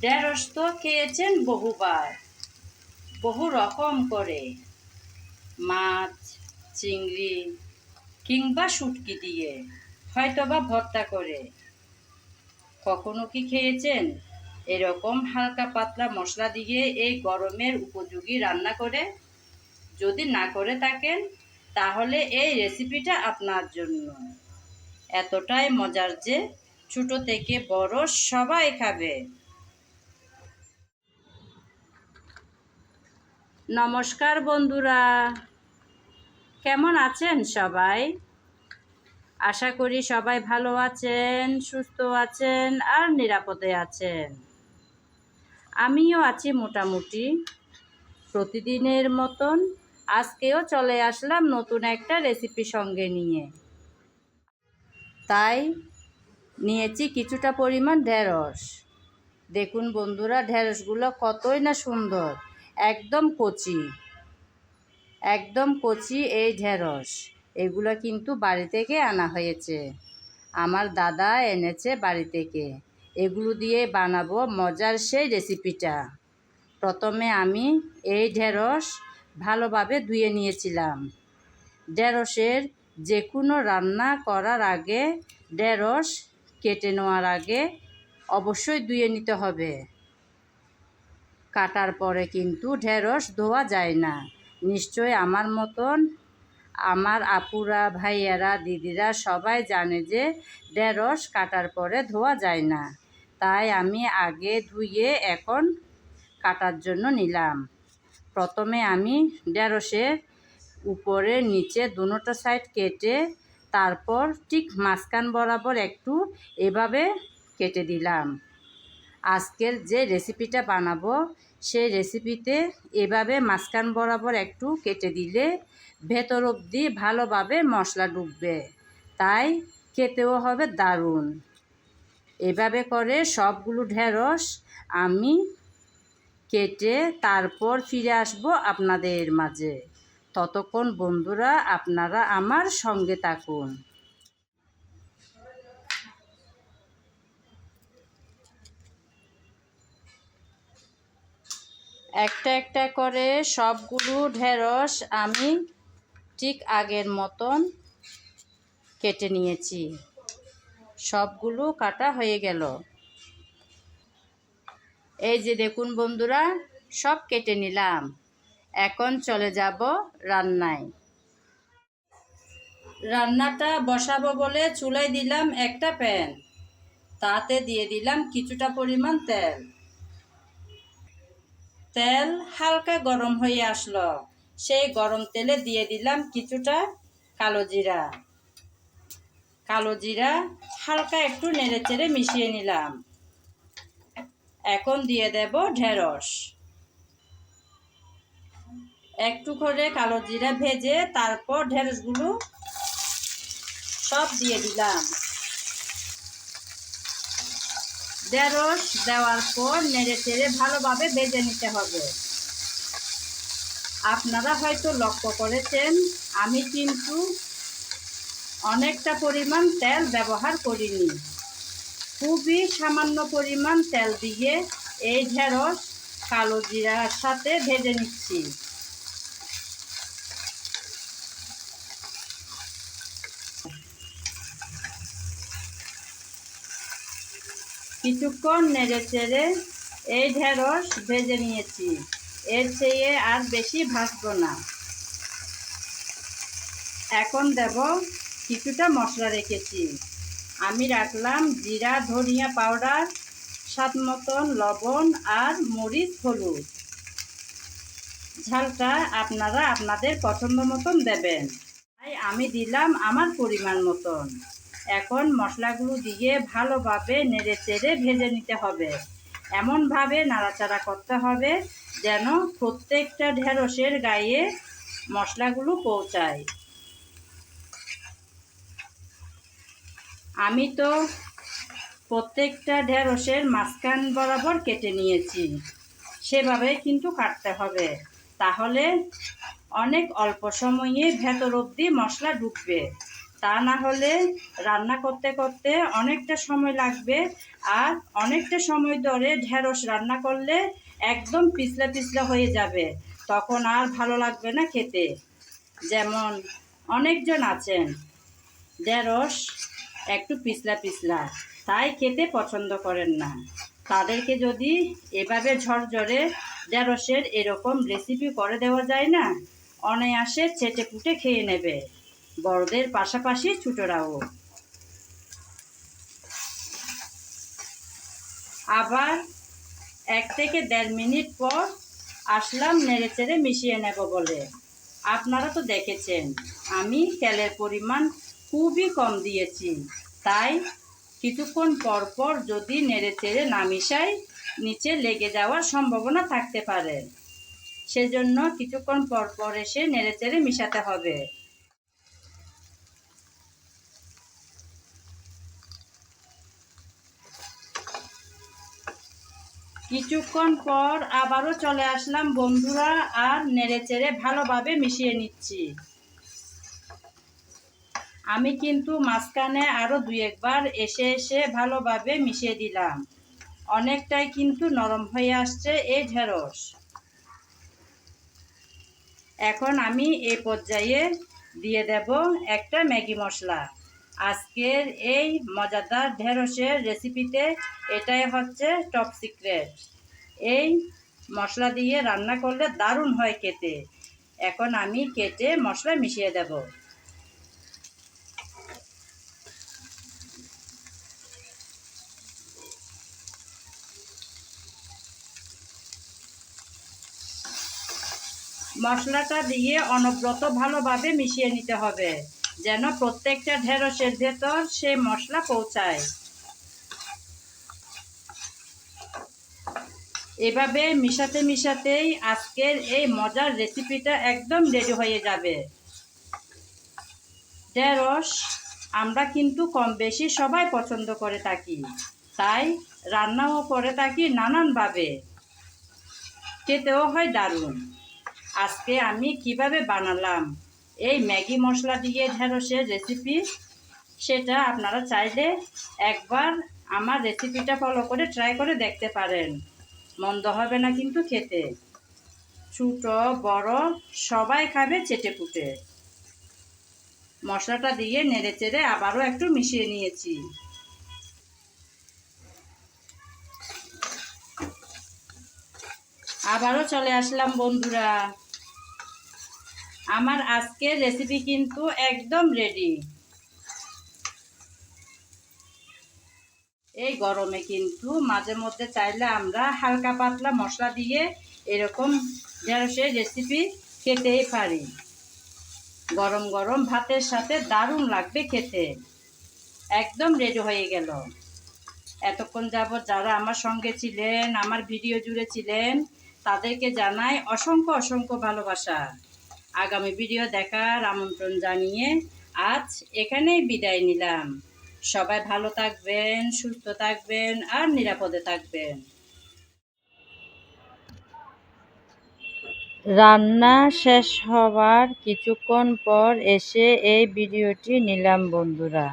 ঢেঁড়স তো খেয়েছেন বহুবার, বহু রকম করে, মাছ, চিংড়ি কিংবা শুটকি দিয়ে, হয়তোবা ভর্তা করে। কখনো কি খেয়েছেন এরকম হালকা পাতলা মশলা দিয়ে এই গরমের উপযোগী রান্না করে? যদি না করে থাকেন তাহলে এই রেসিপিটা আপনার জন্য। এতটাই মজার যে ছোট থেকে বড় সবাই খাবে। নমস্কার বন্ধুরা, কেমন আছেন সবাই? আশা করি সবাই ভালো আছেন, সুস্থ আছেন আর নিরাপদে আছেন। আমিও আছি মোটামুটি। প্রতিদিনের মতন আজকেও চলে আসলাম নতুন একটা রেসিপি সঙ্গে নিয়ে। তাই নিয়েছি কিছুটা পরিমাণ ঢেঁড়স। দেখুন বন্ধুরা, ঢেঁড়সগুলো কতই না সুন্দর, একদম কচি, একদম কচি এই ঢেঁড়স। এগুলো কিন্তু বাড়ি থেকে আনা হয়েছে, আমার দাদা এনেছে বাড়ি থেকে। এগুলো দিয়ে বানাবো মজার সেই রেসিপিটা। প্রথমে আমি এই ঢেঁড়স ভালোভাবে ধুয়ে নিয়েছিলাম। ঢেঁড়সের যে কোনো রান্না করার আগে, ঢেঁড়স কেটে নেওয়ার আগে অবশ্যই ধুয়ে নিতে হবে। কাটার পরে কিন্তু ঢেঁড়স ধোয়া যায় না। নিশ্চয় আমার মতন আমার আপুরা, ভাইয়ারা, দিদিরা সবাই জানে যে ঢেঁড়স কাটার পরে ধোয়া যায় না। তাই আমি আগে ধুয়ে এখন কাটার জন্য নিলাম। প্রথমে আমি ঢেঁড়সের উপরে নিচে দুটো সাইড কেটে তারপর ঠিক মাঝখান বরাবর একটু এভাবে কেটে দিলাম। আজকের যে রেসিপিটা বানাবো সেই রেসিপিতে এভাবে মাঝখান বরাবর একটু কেটে দিলে ভেতর অবধি ভালোভাবে মশলা ঢুকবে, তাই খেতেও হবে দারুণ। এভাবে করে সবগুলো ঢেঁড়স আমি কেটে তারপর ফিরে আসব আপনাদের মাঝে। ততক্ষণ বন্ধুরা আপনারা আমার সঙ্গে থাকুন। একটা একটা করে সবগুলো ঢেঁড়স আমি ঠিক আগের মতন কেটে নিয়েছি। সবগুলো কাটা হয়ে গেল। এই যে দেখুন বন্ধুরা, সব কেটে নিলাম। এখন চলে যাব রান্নায়। রান্নাটা বসাবো বলে চুলায় দিলাম একটা প্যান। তাতে দিয়ে দিলাম কিছুটা পরিমাণ তেল। তেল হালকা গরম হয়ে আসলো। সেই গরম তেলে দিয়ে দিলাম কিছুটা কালো জিরা। কালো জিরা হালকা একটু নেড়ে চেড়ে মিশিয়ে নিলাম। এখন দিয়ে দেব ঢেঁড়স। একটু করে কালো জিরা ভেজে তারপর ঢেঁড়সগুলো সব দিয়ে দিলাম। ঢেঁড়স দেওয়ার পর নেড়ে চেড়ে ভালোভাবে ভেজে নিতে হবে। আপনারা হয়তো লক্ষ্য করেছেন আমি কিন্তু অনেকটা পরিমাণ তেল ব্যবহার করিনি। খুবই সামান্য পরিমাণ তেল দিয়ে এই ঢেঁড়স কালো জিরার সাথে ভেজে নিচ্ছি। কিছুক্ষণ নেড়ে চেড়ে এই ঢেঁড়স ভেজে নিয়েছি। এর চেয়ে আর বেশি ভাজবো না। এখন দেব কিছুটা মশলা রেখেছি। আমি রাখলাম জিরা ধনিয়া পাউডার, স্বাদ মতন লবণ আর মরিচ হলুদ। ঝালটা আপনারা আপনাদের পছন্দ মতন দেবেন, তাই আমি দিলাম আমার পরিমাণ মতন। এখন মশলাগুলো দিয়ে ভালোভাবে নেড়ে চেড়ে ভেজে নিতে হবে। এমনভাবে নাড়াচাড়া করতে হবে যেন প্রত্যেকটা ঢেঁড়সের গায়ে মশলাগুলো পৌঁছায়। আমি তো প্রত্যেকটা ঢেঁড়সের মাঝখান বরাবর কেটে নিয়েছি। সেভাবে কিন্তু কাটতে হবে, তাহলে অনেক অল্প সময়ে ভেতর অবধি মশলা ঢুকবে। তা না হলে রান্না করতে করতে অনেকটা সময় লাগবে, আর অনেকটা সময় ধরে ঢেঁড়স রান্না করলে একদম পিছলা পিছলা হয়ে যাবে, তখন আর ভালো লাগবে না খেতে। যেমন অনেকজন আছেন ঢেঁড়স একটু পিছলা পিছলা, তাই খেতে পছন্দ করেন না। তাদেরকে যদি এভাবে ঝরঝরে ঢেঁড়সের এরকম রেসিপি করে দেওয়া যায় না, অনায়াসে চেটেপুটে খেয়ে নেবে, বড়দের পাশাপাশি ছোটরাও। আবার 1 থেকে 1.5 মিনিট পর আসলাম নেড়েচেড়ে মিশিয়ে নেব বলে। আপনারা তো দেখেছেন আমি তেলের পরিমাণ খুবই কম দিয়েছি, তাই কিছুক্ষণ পর পর যদি নেড়েচেড়ে না মিশাই নিচে লেগে যাওয়ার সম্ভাবনা থাকতে পারে, সেজন্য কিছুক্ষণ পর পর এসে নেড়েচেড়ে মিশাতে হবে। কিছুক্ষণ পর আবারও চলে আসলাম বন্ধুরা, আর নেড়েচেড়ে ভালোভাবে মিশিয়ে নিচ্ছি। আমি কিন্তু মাঝখানে আরও 2-1 বার এসে ভালোভাবে মিশিয়ে দিলাম। অনেকটাই কিন্তু নরম হয়ে আসছে এই ঢেঁড়স। এখন আমি এই পর্যায়ে দিয়ে দেব একটা ম্যাগি মশলা। আজকের এই মজাদার ঢেঁড়সের রেসিপিতে এটাই হচ্ছে টপ সিক্রেট। এই মশলা দিয়ে রান্না করলে দারুণ হয় খেতে। এখন আমি কেটে মশলা মিশিয়ে দেব। মশলাটা দিয়ে অনবরত ভালোভাবে মিশিয়ে নিতে হবে, যেন প্রত্যেকটা ঢেঁড়সের ভেতর সেই মশলা পৌঁছায়। এভাবে মিশাতে মিশাতেই আজকের এই মজার রেসিপিটা একদম রেডি হয়ে যাবে। ঢেঁড়স আমরা কিন্তু কম বেশি সবাই পছন্দ করে থাকি, তাই রান্নাও করে থাকি নানানভাবে, খেতেও হয় দারুণ। আজকে আমি কিভাবে বানালাম এই ম্যাগি মশলা দিয়ে ঢেঁড়সের রেসিপি, সেটা আপনারা চাইলে একবার আমার রেসিপিটা ফলো করে ট্রাই করে দেখতে পারেন, মন্দ হবে না কিন্তু খেতে। ছোট বড় সবাই খাবে চেটেপুটে। মশলাটা দিয়ে নেড়েচেড়ে আবারও একটু মিশিয়ে নিয়েছি। আবারও চলে আসলাম বন্ধুরা, আমার আজকের রেসিপি কিন্তু একদম রেডি। এই গরমে কিন্তু মাঝে মধ্যে চাইলে আমরা হালকা পাতলা মশলা দিয়ে এরকম ঢেঁড়সের রেসিপি খেতেই পারি। গরম গরম ভাতের সাথে দারুণ লাগবে খেতে। একদম রেডি হয়ে গেল। এতক্ষণ যাবৎ যারা আমার সঙ্গে ছিলেন, আমার ভিডিও জুড়ে ছিলেন, তাদেরকে জানাই অসংখ্য অসংখ্য ভালোবাসা। আগামী ভিডিও দেখার আমন্ত্রণ জানিয়ে আজ এখানেই বিদায় নিলাম। সবাই ভালো থাকবেন, সুস্থ থাকবেন আর নিরাপদে থাকবেন। রান্না শেষ হওয়ার কিছুক্ষণ পর এসে এই ভিডিওটি নিলাম বন্ধুরা।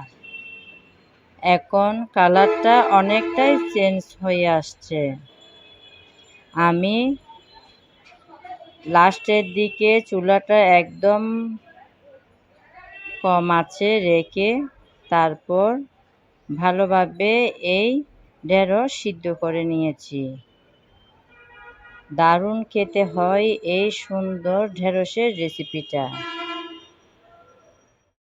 এখন কালারটা অনেকটাই চেঞ্জ হয়ে আসছে। আমি লাস্টের দিকে চুলাটা একদম কম আঁচে রেখে তারপর ভালোভাবে এই ঢেঁড়স সিদ্ধ করে নিয়েছি। দারুণ খেতে হয় এই সুন্দর ঢেঁড়সের রেসিপিটা।